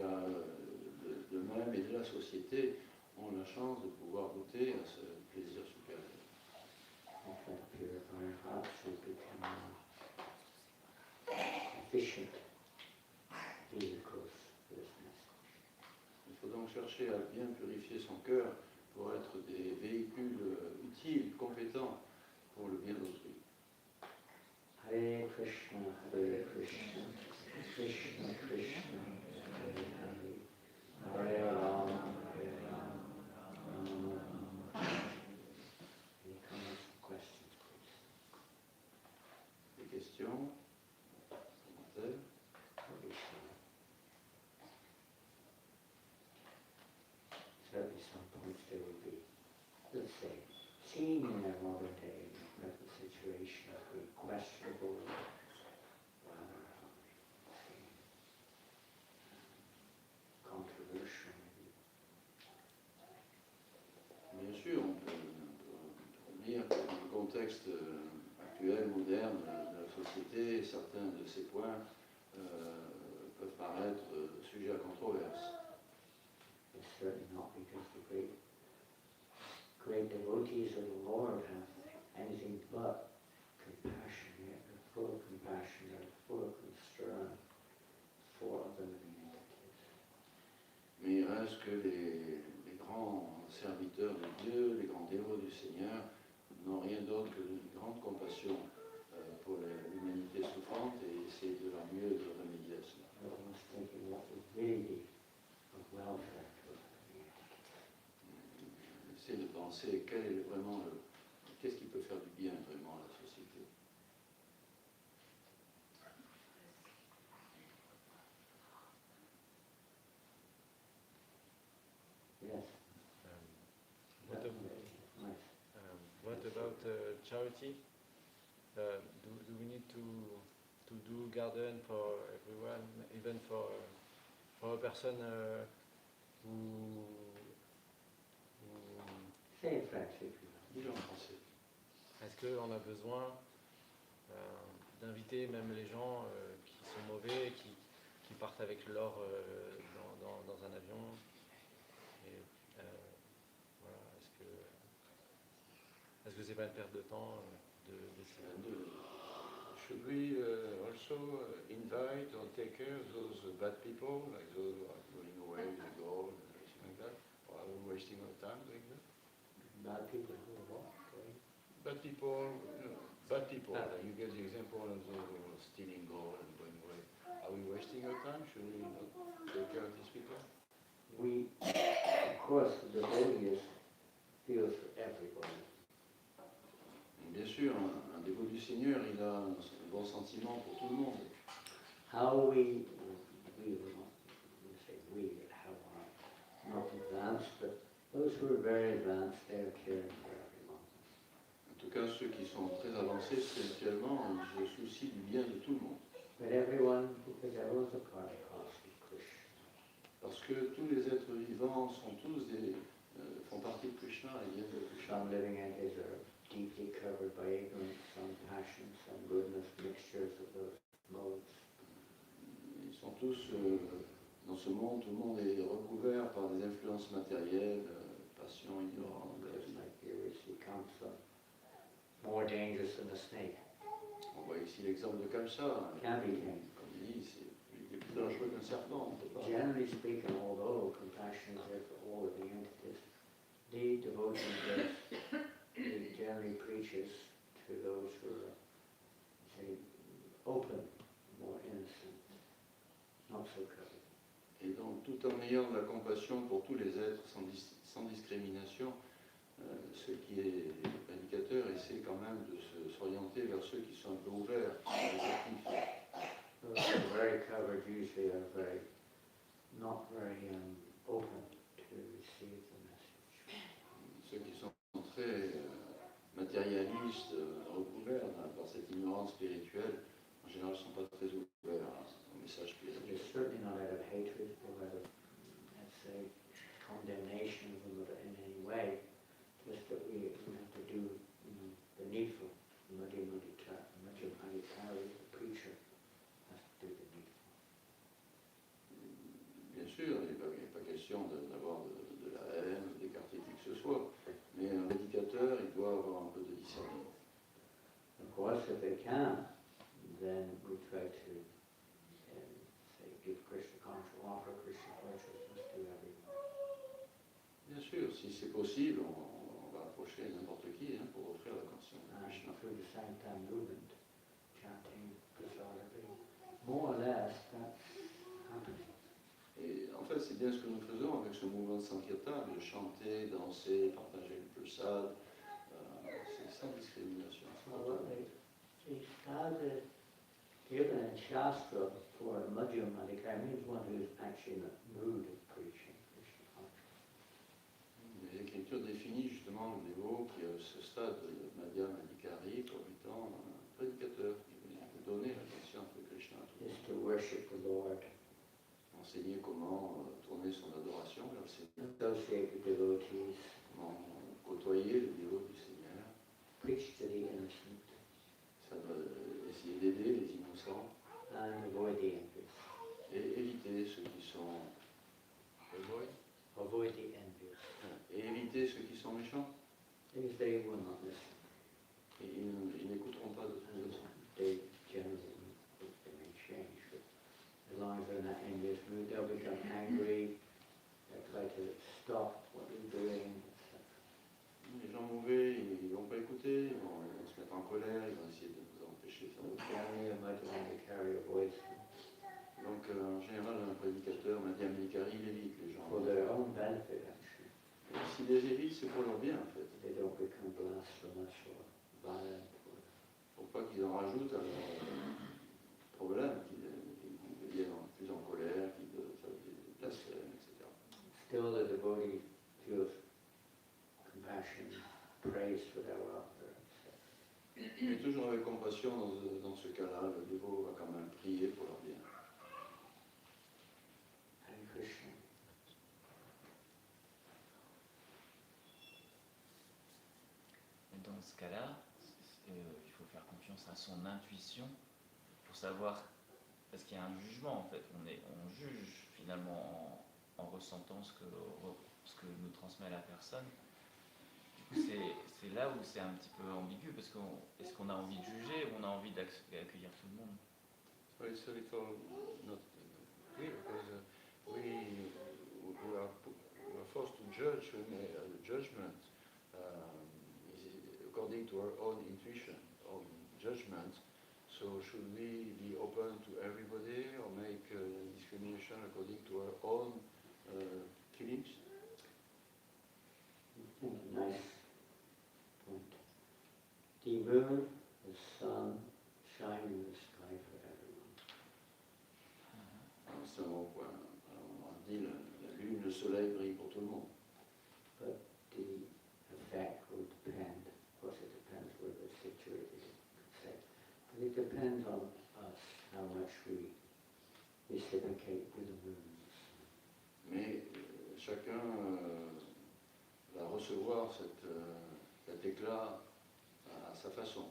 de même et de la société ont la chance de pouvoir goûter à ce plaisir supérieur. And try to purify our hearts so we become efficient vehicles for this message. Il faut donc chercher à bien purifier son cœur pour être des véhicules utiles, compétents pour le bien d'autrui. Hare Krishna, Krishna Krishna, Hare Hare, Hare Rama, Hare Rama, Rama Rama. Any comments or questions, please? Des questions, commentaires? Certainly some points there will be, let's say, seen in their modern day medical situation as being questionable, rather controversial maybe. Bien sûr, on peut dire que dans le contexte actuel, moderne de la société, certains de ces points peuvent paraître sujets à controverse. It's certainly not because the great devotees of the Lord have anything but compassion. They're full of compassion, they're full of concern for the living entities. Mais il reste que les grands serviteurs de Dieu, les grands dévots du Seigneur, n'ont rien d'autre que une grande compassion pour l'humanité souffrante et essaient de leur mieux de remédier à cela. Everyone's thinking what would really be of welfare to humanity. Essayer de penser qu'est-ce qui peut faire du bien vraiment à la société. Yes. What, Nice. what about charity? Do we need to do garden for everyone, even for a person who Say it French if you will. Dis-le en français. est-ce qu'on a besoin d'inviter même les gens qui sont mauvais, qui partent avec l'or dans un avion et, voilà, est-ce que c'est pas une perte de temps d'essayer Should we also invite or take care of those bad people, like those who are going away with the gold and everything like that? Or are we wasting our time doing that? Bad people who are what? Bad people, like you gave the example of those who were stealing gold and going away. Are we wasting our time? Should we not take care of these people? We, of course, the holiest feels for everybody. Bien sûr, un dévot du Seigneur, il a un bon sentiment pour tout le monde. How we will not say we have not advanced, but those who are very advanced, they are caring for everyone. En tout cas, ceux qui sont très avancés spirituellement, ils se soucient du bien de tout le monde. But everyone, because everyone's a part of cosmic Krishna. Parce que tous les êtres vivants font partie de Krishna et viennent de Krishna. Some living in his are deeply covered by ignorance, some passion, some goodness, mixtures of those modes. Ils sont tous dans ce monde, tout le monde est recouvert par des influences matérielles, passion, ignorance. Just like here we see Kamsa, more dangerous than a snake. On voit ici l'exemple de Kamsa. Can't be tamed. Comme il dit, il est plus dangereux qu'un serpent. On peut pas. Generally speaking, although compassion is there for all living entities, the devotion gives, he generally preaches to those who are, say, open, more innocent, not so covered. Et donc, tout en ayant de la compassion pour tous les êtres sans discrimination, ce qui est indicateur essaie quand même de s'orienter vers ceux qui sont un peu ouverts, réceptifs. Those who are very covered usually are not very open to receive the message. Ceux qui sont très matérialistes, recouverts par cette ignorance spirituelle, en général ne sont pas très ouverts au message spirituel. It's certainly not out of hatred or out of, let's say, condemnation of them in any way. Just that we have to do the needful. The preacher has to do the needful. Bien sûr, il n'est pas question d'avoir de la haine, d'écarter qui que ce soit, mais un médicateur, il doit avoir un peu de discernement. Of course, if they can, then we try to say, give Krishna consciousness, offer Krishna consciousness to everyone. Bien sûr, si c'est possible, on va approcher n'importe qui pour offrir la conscience de And Krishna. through the Sankirtan movement, chanting Prasada, more or less that's happening. Et en fait, c'est bien ce que nous faisons avec ce mouvement de Sankirtan, de chanter, danser, partager le prasad, c'est sans discrimination. Well, they started given in Shastra for a Madhyam Adhikari means one who's actually in the mood of preaching Krishna consciousness. Les Écritures définissent justement le dévot qui est à ce stade de Madhyam Adhikari comme étant un prédicateur qui veut donner la conscience de Krishna à tout le Is monde. to worship the Lord, Enseigner comment tourner son adoration vers le Seigneur, associate with devotees, comment côtoyer le dévot du Seigneur, preach to the innocent, ça doit essayer d'aider les innocents and avoid the envious. et éviter ceux qui sont Avoid the envious. et éviter ceux qui sont méchants. Because they will not listen. Et ils n'écouteront pas de toute And façon. they generally they may change, but as long as they're in that envious mood, they'll become angry, they'll try to stop what you're doing, etc. Les gens mauvais, ils ne vont pas écouter, colère, ils vont essayer de vous empêcher de faire votre Carry might only carry a voice Donc, en général, un prédicateur, Madame Nicari, il évite les gens. for their own benefit, actually. Et s'il les évite, c'est pour leur bien, en fait. They don't become blasphemous or violent. Pour pas qu'ils en rajoutent à leur problème, qu'ils deviennent plus en colère, qu'ils fassent des blasphèmes, etc. Still, the devotee feels compassion, praise for their welfare. Mais toujours avec compassion, dans ce cas-là, le dévot va quand même prier pour leur bien. Hare Krishna. Et dans ce cas-là, il faut faire confiance à son intuition pour savoir, parce qu'il y a un jugement en fait, on juge finalement en ressentant ce que nous transmet la personne. Du coup, c'est là où c'est un petit peu ambigu, parce est-ce qu'on a envie de juger ou on a envie d'accueillir tout le monde? So it's a little not clear because we are forced to judge when the judgment is according to our own intuition, own judgment. So should we be open to everybody or make discrimination according to our own feelings? Nice point. The moon, the sun, shine in the sky for everyone. C'est un bon point. Alors, on dit la lune, le soleil brille pour tout le monde. But the effect will depend, of course it depends where they're situated, you could say. But it depends on us, how much we reciprocate with the moon. Mais chacun va recevoir cet éclat à sa façon.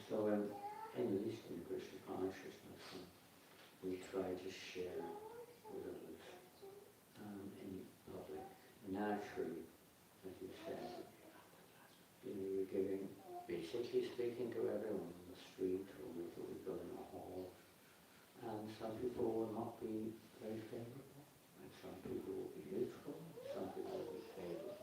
So in at least in Krishna consciousness, we try to share with others in public. Naturally, as you said, you're giving, basically speaking to everyone on the street or if we go in a hall. And some people will not be very favorable, and some people will be neutral, some people will be favorable.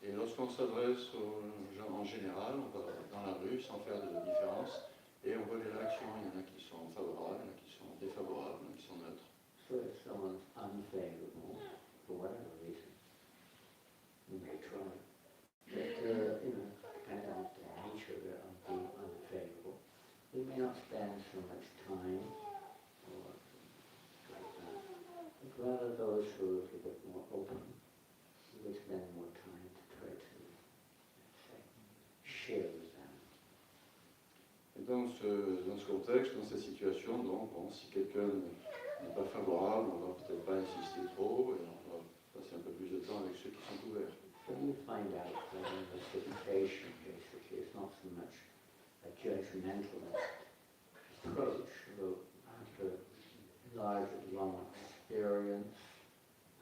Et lorsqu'on s'adresse aux gens en général, on va dans la rue sans faire de différence, et on voit les réactions. Il y en a qui sont favorables, il y en a qui sont défavorables, il y en a qui sont neutres. So if someone's unfavorable, for whatever reason, we may try. But, depending on the nature of it, of being unfavorable, we may not spend so much time or like that. But rather those who are a little bit more open, we would spend more time to try to, say, share with them. Et dans ce contexte, dans cette situation, donc, bon, si quelqu'un n'est pas favorable, on ne va peut-être pas insister trop, et on va passer un peu plus de temps avec ceux qui sont ouverts. So you find out that in reciprocation, basically, it's not so much a judgmentalist approach, though after large, long experience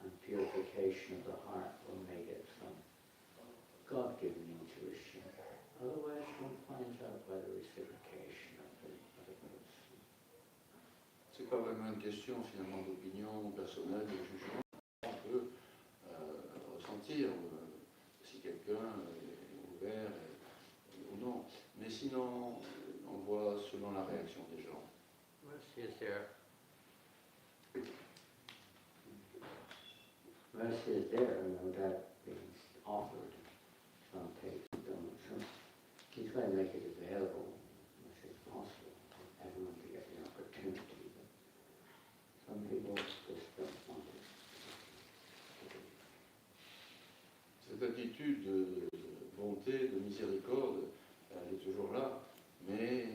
and purification of the heart will make it some God-given intuition. Otherwise, one finds out by the reciprocation of the other person. C'est pas vraiment une question finalement d'opinion personnelle, de jugement. On peut ressentir si quelqu'un est ouvert ou non. Mais sinon, on voit selon la réaction des gens. Mercy is there. Mercy is there, no doubt being offered. Some take, don't. Some, you try to make it available as much as possible for everyone to get the opportunity. But some people just don't want it. Cette attitude de bonté, de miséricorde, elle est toujours là, mais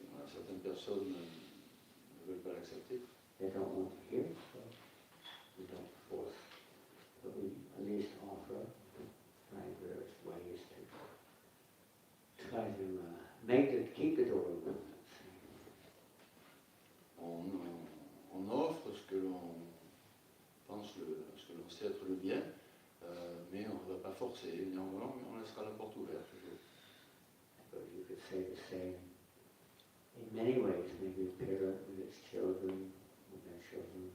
voilà, certaines personnes ne veulent pas l'accepter. They don't want to hear it, so we don't force. But we at least offer, try various ways to try to make it, keep it open. On offre ce que l'on pense, ce que l'on sait être le bien, mais on ne va pas forcer, néanmoins, mais on laissera la porte ouverte toujours. But you could say the same in many ways, maybe a parent with its children, with their children.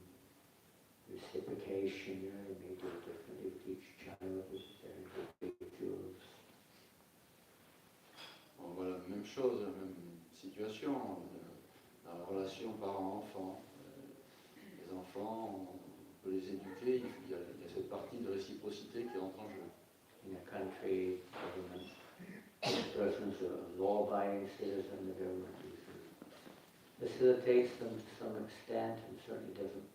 Reciprocation, they may do it differently with each child, with their individuals. chose, la même situation, dans la relation parent-enfant. Les enfants, on peut les éduquer, il y a cette partie de réciprocité qui entre en jeu. In a country, government, the person's a law-abiding citizen, the government usually facilitates them to some extent and certainly doesn't,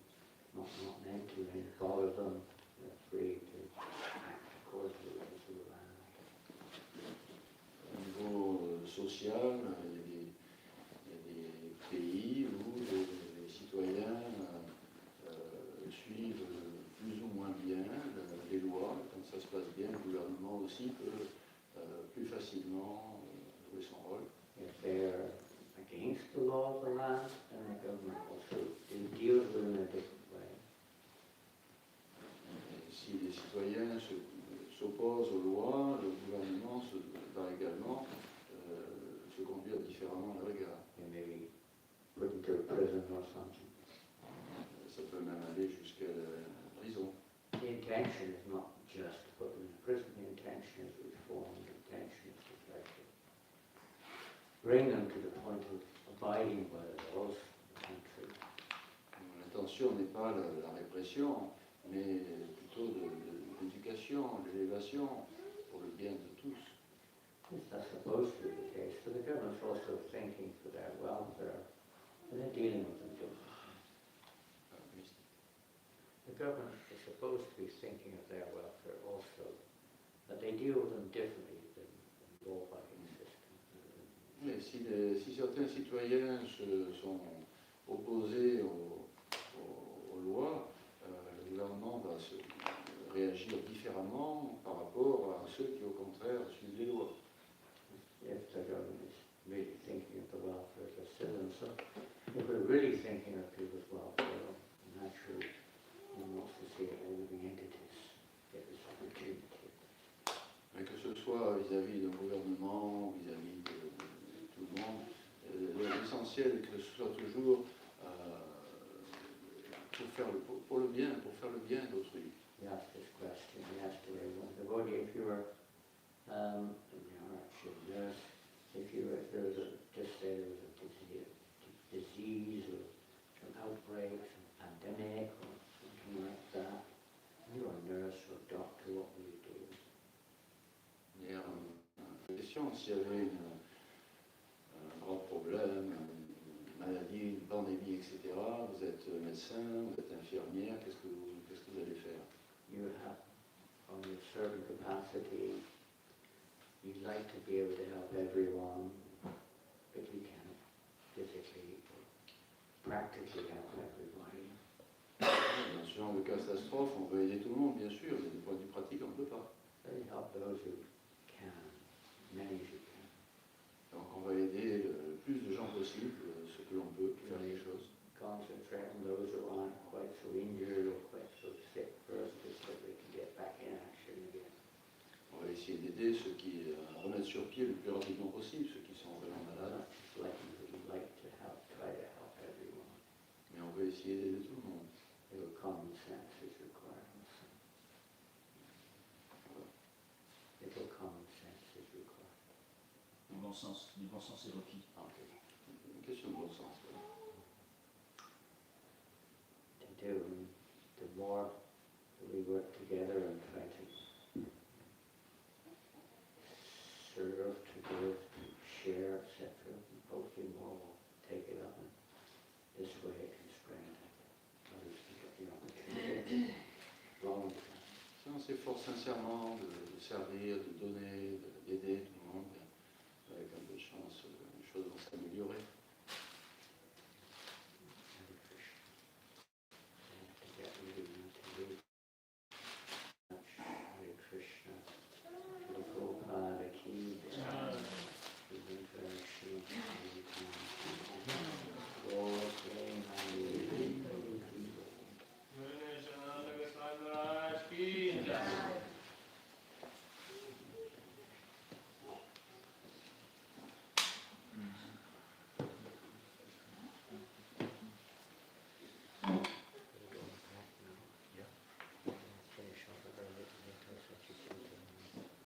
not meant to bother them. They're free to act according to the rules of the land. Au niveau social, il y a des pays où les citoyens suivent plus ou moins bien les lois. Quand ça se passe bien, le gouvernement aussi peut plus facilement jouer son rôle. If they're against the law of the land, then the government also deals with them in a different way. Et si les citoyens s'opposent aux lois, le gouvernement va également se conduire différemment à l'égard. They may be put into prison or something. Ça peut même aller jusqu'à la prison. The intention is not just to put them in prison, the intention is reform, the intention is to try to bring them to the point of abiding by the laws of the country. L'intention n'est pas la répression, mais plutôt de l'éducation, l'élévation pour le bien de tous. That's supposed to be the case, but the government's also thinking for their welfare, and they're dealing with them differently. The government is supposed to be thinking of their welfare also, but they deal with them differently than the law-abiding system. Mais si certains citoyens se sont opposés aux lois, le gouvernement va réagir différemment par rapport à ceux qui, au contraire, suivent les lois. If the government is really thinking of the welfare of the citizens, so if we're really thinking of people's welfare, naturally, we want to see all living entities get this opportunity. Mais que ce soit vis-à-vis d'un gouvernement, vis-à-vis de tout le monde, l'essentiel est que ce soit toujours pour le bien d'autrui. He asked this question, he asked everyone, devotee, if you were, actually, nurse, if there was just say there was a disease or some outbreak, some pandemic or something like that, you were a nurse or a doctor, what would you do? Il y a une question, s'il y avait un grand problème, une maladie, une pandémie, etc., vous êtes médecin, vous êtes infirmière, qu'est-ce que vous allez faire? You have, from your certain capacity, you'd like to be able to help everyone, but you can't physically or practically help everybody. Bien sûr, en cas de catastrophe, on veut aider tout le monde, bien sûr, mais du point de vue pratique, on ne peut pas. So you help those who can, many as you can. Donc on va aider le plus de gens possible, ce que l'on peut, faire les choses. Concentrate on those who aren't quite so injured or quite so sick first, just so they can get back in action again. On va essayer d'aider ceux qui remettent sur pied le plus rapidement possible, ceux qui sont vraiment malades. It's like you'd like to help, try to help everyone. Mais on veut essayer d'aider tout le monde. Your common sense is required. Little common sense is required. Du bon sens est requis. Okay. Une question de bon sens. Voilà. To do, and the more we work together and try to serve, to give, to share, etc., hopefully more will take it up, and this way it can spread. Others can get the opportunity. Long term. Si on s'efforce sincèrement de servir, de donner, d'aider tout le monde, avec un peu de chance, les choses vont s'améliorer.